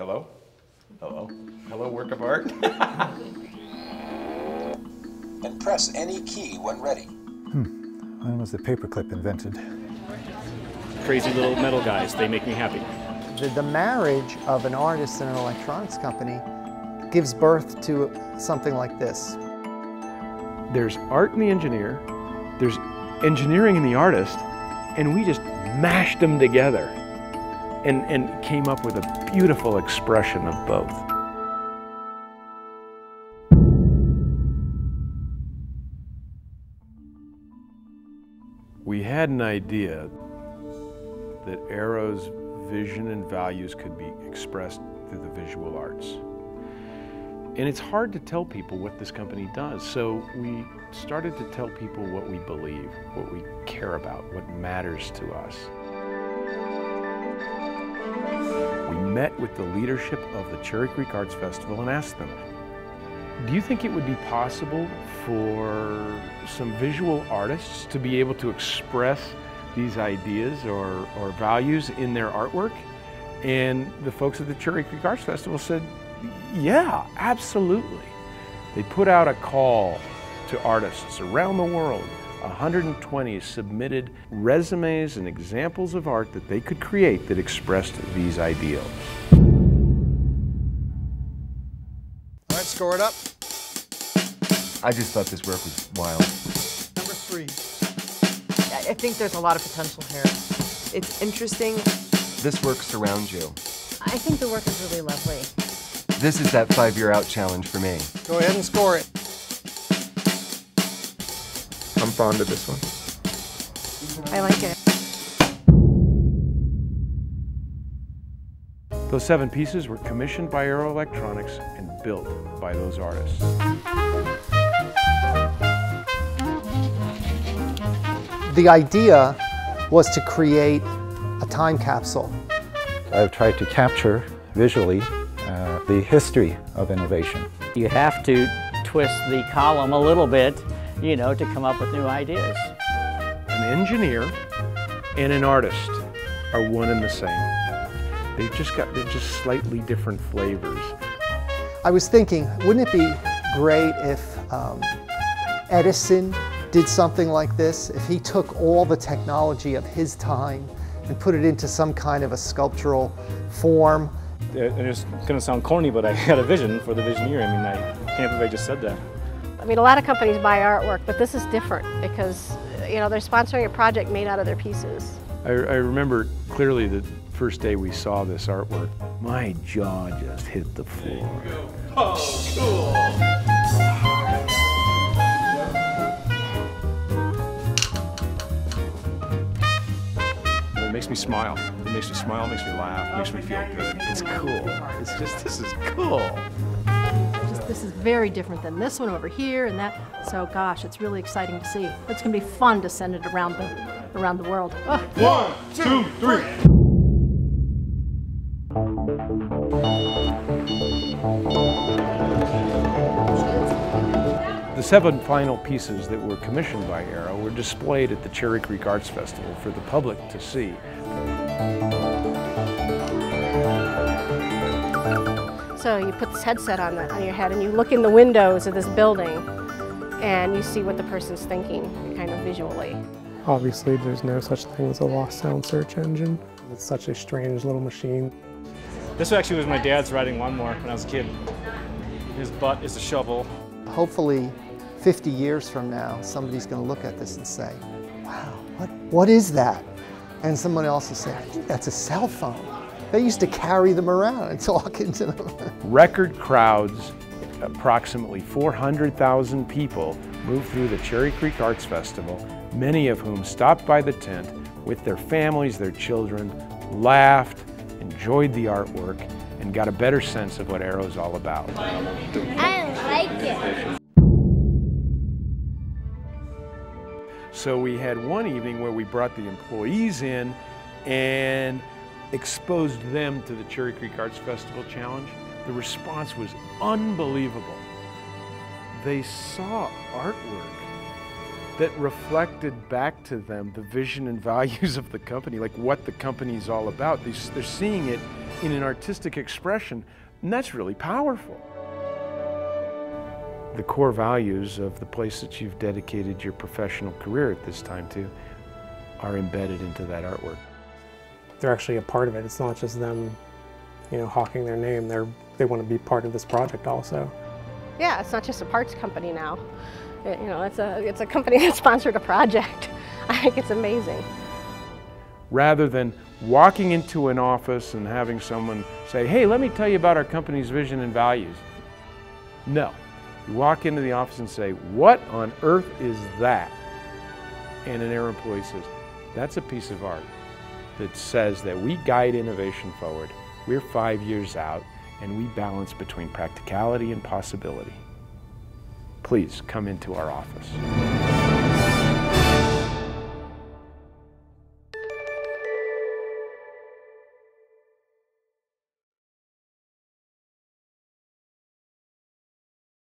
Hello? Hello? Hello, work of art? And press any key when ready. When was the paperclip invented? Crazy little metal guys, they make me happy. The marriage of an artist and an electronics company gives birth to something like this. There's art in the engineer, there's engineering in the artist, and we just mashed them together and came up with a beautiful expression of both. We had an idea that Arrow's vision and values could be expressed through the visual arts. And it's hard to tell people what this company does, so we started to tell people what we believe, what we care about, what matters to us. We met with the leadership of the Cherry Creek Arts Festival and asked them, do you think it would be possible for some visual artists to be able to express these ideas or values in their artwork? And the folks at the Cherry Creek Arts Festival said, yeah, absolutely. They put out a call to artists around the world. 120 submitted resumes and examples of art that they could create that expressed these ideals. All right, score it up. I just thought this work was wild. Number 3. I think there's a lot of potential here. It's interesting. This work surrounds you. I think the work is really lovely. This is that 5-year out challenge for me. Go ahead and score it. I'm fond of this one. I like it. Those 7 pieces were commissioned by Arrow Electronics and built by those artists. The idea was to create a time capsule. I've tried to capture visually the history of innovation. You have to twist the column a little bit, you know, to come up with new ideas. An engineer and an artist are one and the same. They're just slightly different flavors. I was thinking, wouldn't it be great if Edison did something like this? If he took all the technology of his time and put it into some kind of a sculptural form. It's going to sound corny, but I had a vision for the Visioneer. I mean, I can't believe I just said that. I mean, a lot of companies buy artwork, but this is different because, you know, they're sponsoring a project made out of their pieces. I remember clearly the first day we saw this artwork, my jaw just hit the floor. Oh, cool. It makes me smile. It makes me smile, it makes me laugh, it makes me feel good. It's cool. It's just, this is cool. This is very different than this one over here and that. So gosh, it's really exciting to see. It's going to be fun to send it around the world. Oh. 1, 2, 3. The 7 final pieces that were commissioned by Arrow were displayed at the Cherry Creek Arts Festival for the public to see. So you put this headset on your head and you look in the windows of this building and you see what the person's thinking kind of visually. Obviously there's no such thing as a lost sound search engine. It's such a strange little machine. This actually was my dad's riding lawnmower when I was a kid. His butt is a shovel. Hopefully 50 years from now, somebody's going to look at this and say, wow, what is that? And someone else will say, I think that's a cell phone. They used to carry them around and talk into them. Record crowds, approximately 400,000 people, moved through the Cherry Creek Arts Festival, many of whom stopped by the tent with their families, their children, laughed, enjoyed the artwork, and got a better sense of what Arrow's all about. I like it. So we had one evening where we brought the employees in and exposed them to the Cherry Creek Arts Festival Challenge. The response was unbelievable. They saw artwork that reflected back to them the vision and values of the company, like what the company's all about. They're seeing it in an artistic expression, and that's really powerful. The core values of the place that you've dedicated your professional career at this time to are embedded into that artwork. They're actually a part of it. It's not just them, you know, hawking their name. They want to be part of this project also. Yeah, it's not just a parts company now. You know, it's a company that sponsored a project. I think it's amazing. Rather than walking into an office and having someone say, hey, let me tell you about our company's vision and values. No. You walk into the office and say, what on earth is that? And an Air employee says, that's a piece of art that says that we guide innovation forward. We're 5 years out, and we balance between practicality and possibility. Please come into our office.